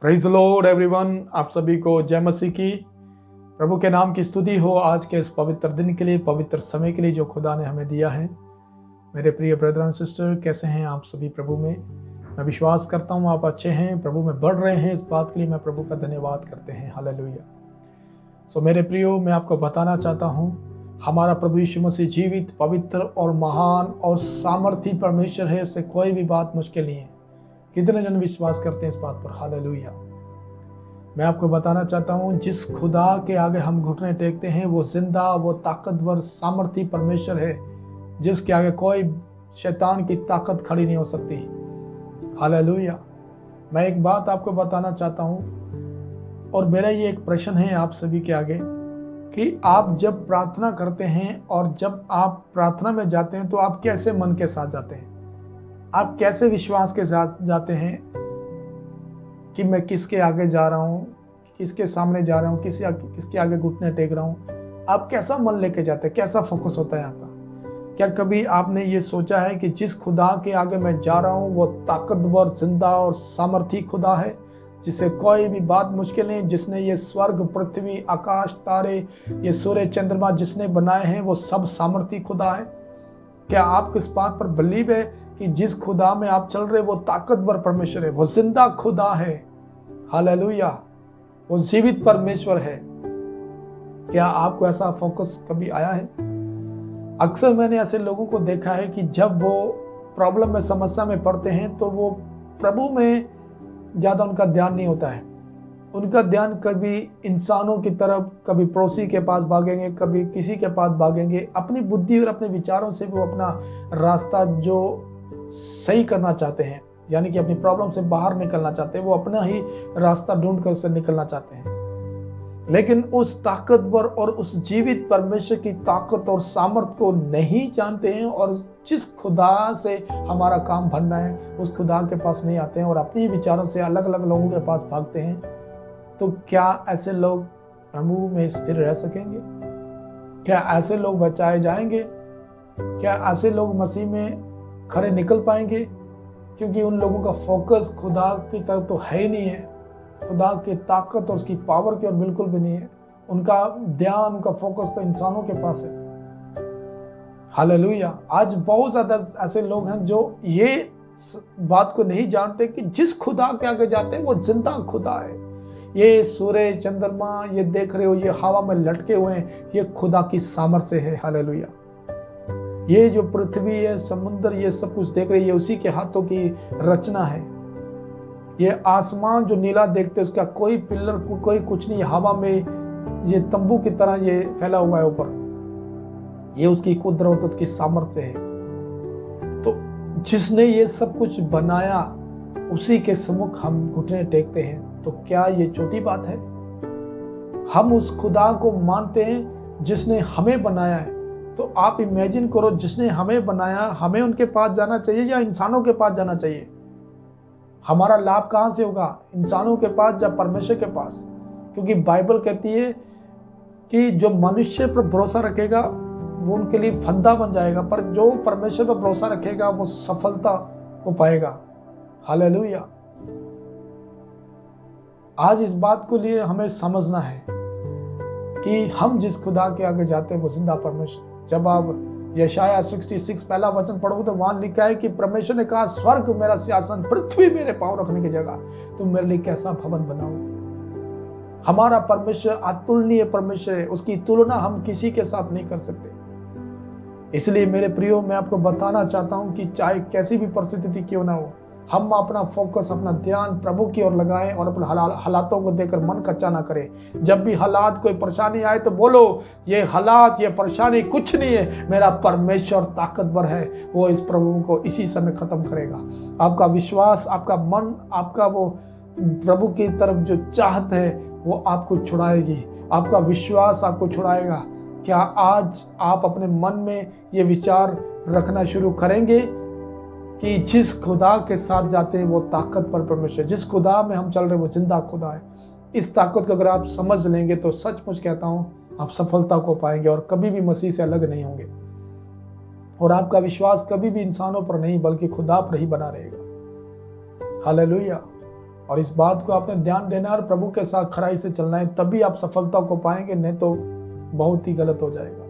Praise the Lord everyone. आप सभी को जय मसीह की। प्रभु के नाम की स्तुति हो आज के इस पवित्र दिन के लिए, पवित्र समय के लिए जो खुदा ने हमें दिया है। मेरे प्रिय ब्रदर एंड सिस्टर, कैसे हैं आप सभी प्रभु में। मैं विश्वास करता हूँ आप अच्छे हैं, प्रभु में बढ़ रहे हैं। इस बात के लिए मैं प्रभु का धन्यवाद करते हैं। हालेलुया। सो मेरे प्रियो, मैं आपको बताना चाहता हूँ हमारा प्रभु यीशु मसीह जीवित, पवित्र और महान और सामर्थी परमेश्वर है। उससे कोई भी बात मुश्किल नहीं है। कितने जन विश्वास करते हैं इस बात पर। हालेलुया। मैं आपको बताना चाहता हूँ जिस खुदा के आगे हम घुटने टेकते हैं वो जिंदा, वो ताकतवर, सामर्थी परमेश्वर है, जिसके आगे कोई शैतान की ताकत खड़ी नहीं हो सकती। हालेलुया। मैं एक बात आपको बताना चाहता हूँ और मेरा ये एक प्रश्न है आप सभी के आगे कि आप जब प्रार्थना करते हैं और जब आप प्रार्थना में जाते हैं तो आप कैसे मन के साथ जाते हैं? आप कैसे विश्वास के साथ जाते हैं कि मैं किसके आगे जा रहा हूँ, किसके सामने जा रहा हूँ, किसके आगे घुटने टेक रहा हूँ? आप कैसा मन लेके जाते हैं? कैसा फोकस होता है आपका? क्या कभी आपने ये सोचा है कि जिस खुदा के आगे मैं जा रहा हूँ वो ताकतवर, जिंदा और सामर्थी खुदा है, जिसे कोई भी बात मुश्किल नहीं। जिसने ये स्वर्ग, पृथ्वी, आकाश, तारे, ये सूर्य, चंद्रमा जिसने बनाए हैं वो सब सामर्थी खुदा है। क्या आप इस बात पर बिलीव है कि जिस खुदा में आप चल रहे वो ताकतवर परमेश्वर है, वो जिंदा खुदा है? हालेलुया। वो जीवित परमेश्वर है। क्या आपको ऐसा फोकस कभी आया है? अक्सर मैंने ऐसे लोगों को देखा है कि जब वो प्रॉब्लम में, समस्या में पड़ते हैं तो वो प्रभु में ज़्यादा उनका ध्यान नहीं होता है। उनका ध्यान कभी इंसानों की तरफ, कभी पड़ोसी के पास भागेंगे, कभी किसी के पास भागेंगे। अपनी बुद्धि और अपने विचारों से वो अपना रास्ता जो सही करना चाहते हैं, यानी कि अपनी प्रॉब्लम से बाहर निकलना चाहते हैं, वो अपना ही रास्ता ढूंढ कर उससे निकलना चाहते हैं। लेकिन उस ताकतवर और उस जीवित परमेश्वर की ताकत और सामर्थ को नहीं जानते हैं और जिस खुदा से हमारा काम बनना है उस खुदा के पास नहीं आते हैं और अपनी विचारों से अलग अलग लोगों के पास भागते हैं, तो क्या ऐसे लोग प्रभु में स्थिर रह सकेंगे? क्या ऐसे लोग बचाए जाएंगे? क्या ऐसे लोग मसीह में खरे निकल पाएंगे? क्योंकि उन लोगों का फोकस खुदा की तरफ तो है ही नहीं है, खुदा की ताकत और उसकी पावर की और बिल्कुल भी नहीं है। उनका ध्यान, उनका फोकस तो इंसानों के पास है। हालेलुया। आज बहुत ज्यादा ऐसे लोग हैं जो ये बात को नहीं जानते कि जिस खुदा के आगे जाते हैं वो जिंदा खुदा है। ये सूर्य, चंद्रमा ये देख रहे हो, ये हवा में लटके हुए हैं, ये खुदा की सामर्थ्य है। हालेलुया। ये जो पृथ्वी है, समुद्र, ये सब कुछ देख रहे हैं, ये उसी के हाथों की रचना है। ये आसमान जो नीला देखते हैं उसका कोई पिलर, कोई कुछ नहीं, हवा में ये तंबू की तरह ये फैला हुआ है ऊपर। ये उसकी कुदरत, उसकी सामर्थ्य है। तो जिसने ये सब कुछ बनाया उसी के सम्मुख हम घुटने टेकते हैं, तो क्या ये छोटी बात है? हम उस खुदा को मानते हैं जिसने हमें बनाया है। तो आप इमेजिन करो, जिसने हमें बनाया, हमें उनके पास जाना चाहिए या इंसानों के पास जाना चाहिए? हमारा लाभ कहाँ से होगा? इंसानों के पास या परमेश्वर के पास? क्योंकि बाइबल कहती है कि जो मनुष्य पर भरोसा रखेगा वो उनके लिए फंदा बन जाएगा, पर जो परमेश्वर पर भरोसा रखेगा वो सफलता को पाएगा। हालेलुया। आज इस बात को लिए हमें समझना है कि हम जिस खुदा के आगे जाते हैं वो जिंदा परमेश्वर। जब आप यशाया 66 पहला वचन पढ़ो तो वहां लिखा है कि परमेश्वर ने कहा, स्वर्ग मेरा सिंहासन, पृथ्वी मेरे पांव रखने की जगह, तुम मेरे लिए कैसा भवन बनाओ। हमारा परमेश्वर अतुलनीय परमेश्वर है, उसकी तुलना हम किसी के साथ नहीं कर सकते। इसलिए मेरे प्रियो, मैं आपको बताना चाहता हूं कि चाहे कैसी भी परिस्थिति क्यों ना हो, हम अपना फोकस, अपना ध्यान प्रभु की ओर लगाएं और अपने हालातों को देखकर मन कच्चा ना करें। जब भी हालात, कोई परेशानी आए तो बोलो, ये हालात, ये परेशानी कुछ नहीं है, मेरा परमेश्वर ताकतवर है, वो इस प्रभु को इसी समय खत्म करेगा। आपका विश्वास, आपका मन, आपका वो प्रभु की तरफ जो चाहत है वो आपको छुड़ाएगी। आपका विश्वास आपको छुड़ाएगा। क्या आज आप अपने मन में ये विचार रखना शुरू करेंगे कि जिस खुदा के साथ जाते हैं वो ताकतवर परमेश्वर, जिस खुदा में हम चल रहे हैं वो जिंदा खुदा है? इस ताकत को अगर आप समझ लेंगे तो सचमुच कहता हूं आप सफलता को पाएंगे और कभी भी मसीह से अलग नहीं होंगे। और आपका विश्वास कभी भी इंसानों पर नहीं बल्कि खुदा पर ही बना रहेगा। हालेलुया। और इस बात को आपने ध्यान देना और प्रभु के साथ खराई से चलना है, तभी आप सफलता को पाएंगे, नहीं तो बहुत ही गलत हो जाएगा।